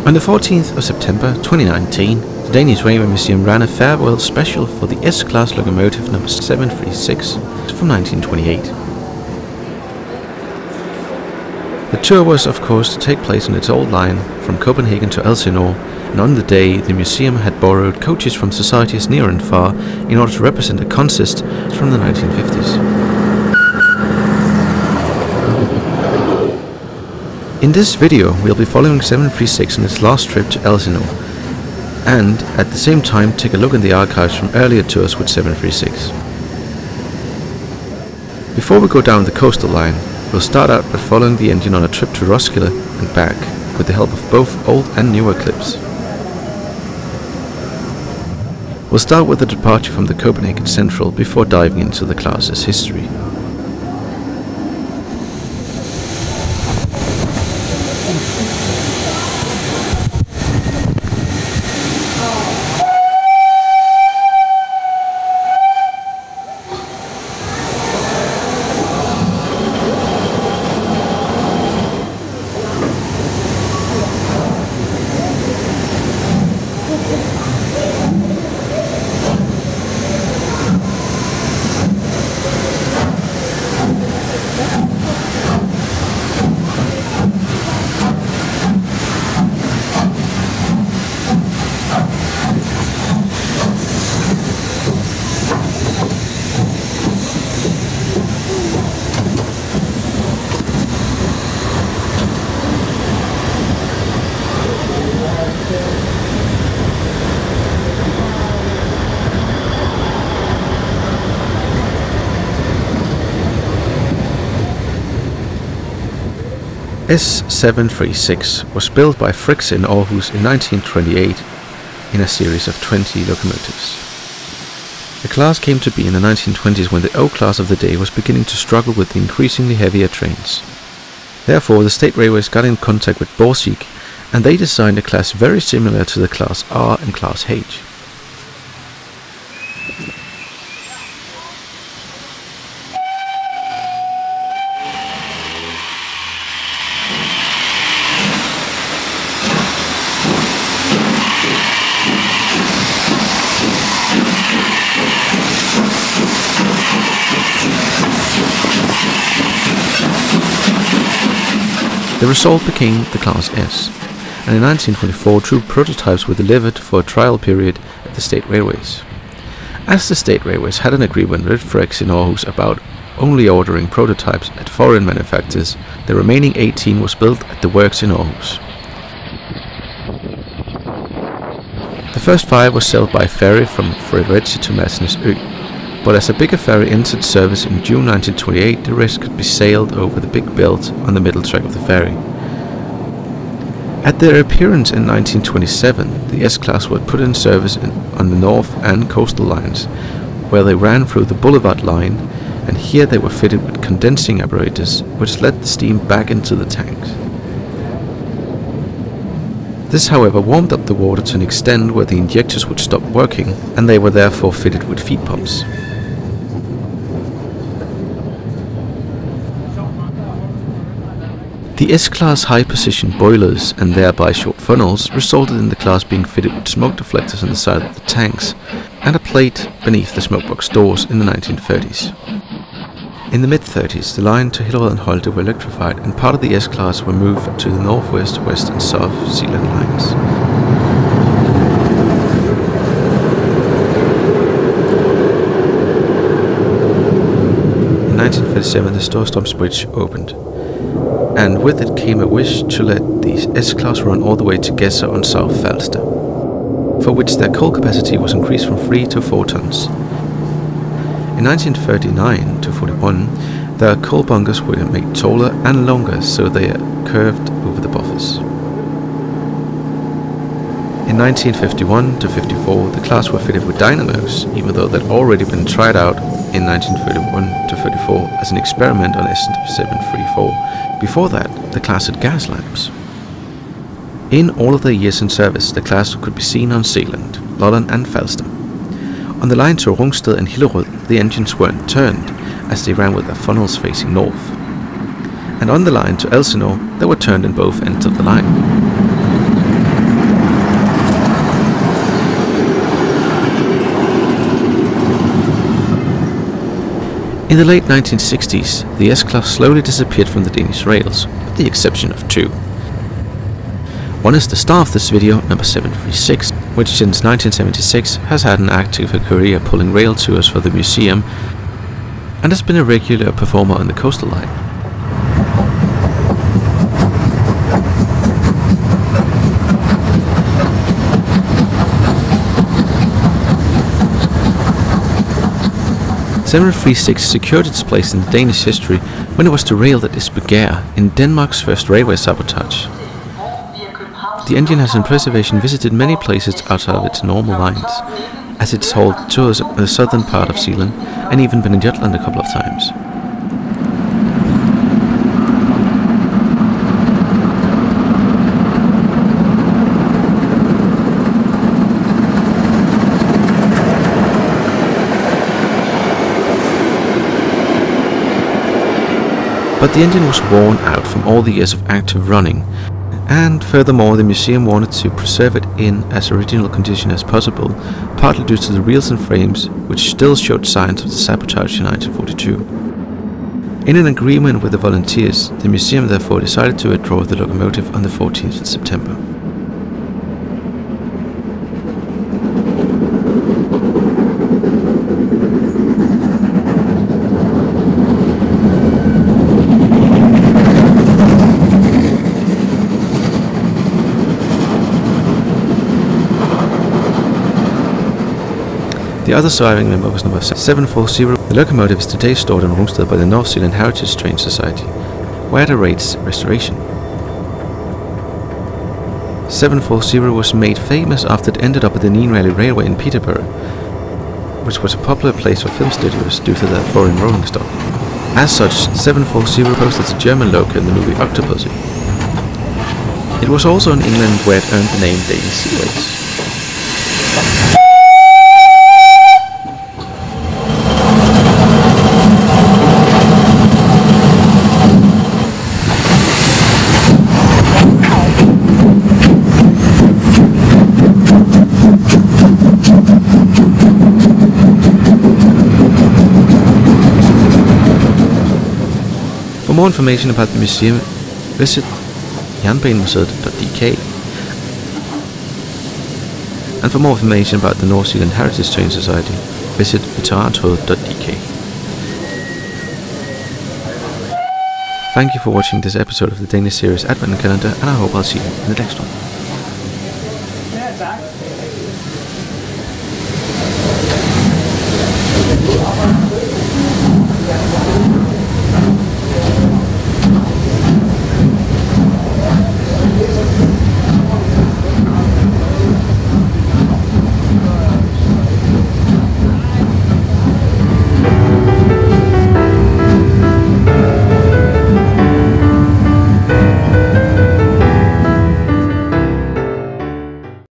On the 14th of September 2019, the Danish Railway Museum ran a farewell special for the S-Class locomotive number 736 from 1928. The tour was of course to take place on its old line from Copenhagen to Elsinore, and on the day the museum had borrowed coaches from societies near and far in order to represent a consist from the 1950s. In this video we'll be following 736 on its last trip to Elsinore, and at the same time take a look in the archives from earlier tours with 736. Before we go down the coastal line, we'll start out by following the engine on a trip to Roskilde and back, with the help of both old and newer clips. We'll start with the departure from the Copenhagen Central before diving into the class's history. S736 was built by Fricks in Aarhus in 1928 in a series of 20 locomotives. The class came to be in the 1920s when the O-class of the day was beginning to struggle with the increasingly heavier trains. Therefore, the State Railways got in contact with Borsig, and they designed a class very similar to the Class R and Class H. The result became the Class S, and in 1924 two prototypes were delivered for a trial period at the State Railways. As the State Railways had an agreement with Fricks in Aarhus about only ordering prototypes at foreign manufacturers, the remaining 18 was built at the works in Aarhus. The first 5 were sailed by ferry from Fredericia to Masnedø, but as a bigger ferry entered service in June 1928, the rest could be sailed over the big belt on the middle track of the ferry. At their appearance in 1927, the S-Class were put in service on the north and coastal lines, where they ran through the Boulevard line, and here they were fitted with condensing apparatus, which let the steam back into the tanks. This, however, warmed up the water to an extent where the injectors would stop working, and they were therefore fitted with feed pumps. The S-Class high-position boilers and thereby short funnels resulted in the class being fitted with smoke deflectors on the side of the tanks and a plate beneath the smokebox doors in the 1930s. In the mid-30s, the line to Hillerød and Holte were electrified, and part of the S-Class were moved to the northwest, west and south Zealand lines. In 1937, the Storstrøms Bridge opened, and with it came a wish to let the S-Class run all the way to Gedser on South Falster, for which their coal capacity was increased from 3 to 4 tons. In 1939 to 41, their coal bunkers were made taller and longer, so they curved over the buffers. In 1951 to 54, the class were fitted with dynamos, even though they'd already been tried out in 1931 to 34 as an experiment on S734. Before that, the class had gas lamps. In all of their years in service, the class could be seen on Zealand, Lolland and Falster. On the line to Rungsted and Hillerød, the engines weren't turned, as they ran with their funnels facing north. And on the line to Elsinore, they were turned in both ends of the line. In the late 1960s, the S-Class slowly disappeared from the Danish rails, with the exception of two. One is the star of this video, number 736, which since 1976 has had an active career pulling rail tours for the museum and has been a regular performer on the coastal line. (736) secured its place in Danish history when it was derailed at Esbjerg in Denmark's first railway sabotage. The engine has in preservation visited many places outside of its normal lines, as it's held tours in the southern part of Zealand and even been in Jutland a couple of times. But the engine was worn out from all the years of active running, and furthermore the museum wanted to preserve it in as original condition as possible, partly due to the wheels and frames which still showed signs of the sabotage in 1942. In an agreement with the volunteers, the museum therefore decided to withdraw the locomotive on the 14th of September. The other surviving member was number 740. The locomotive is today stored in Rungsted by the North Zealand Heritage Train Society, where it awaits restoration. 740 was made famous after it ended up at the Danish Railway in Peterborough, which was a popular place for film studios due to their foreign rolling stock. As such, 740 posed as a German loco in the movie Octopussy. It was also in England where it earned the name Danish Series. For more information about the museum, visit jernbanemuseet.dk, and for more information about the North Zealand Heritage Train Society, visit veterantoget.dk. Thank you for watching this episode of the Danish series Adventcalendar, and I hope I'll see you in the next one.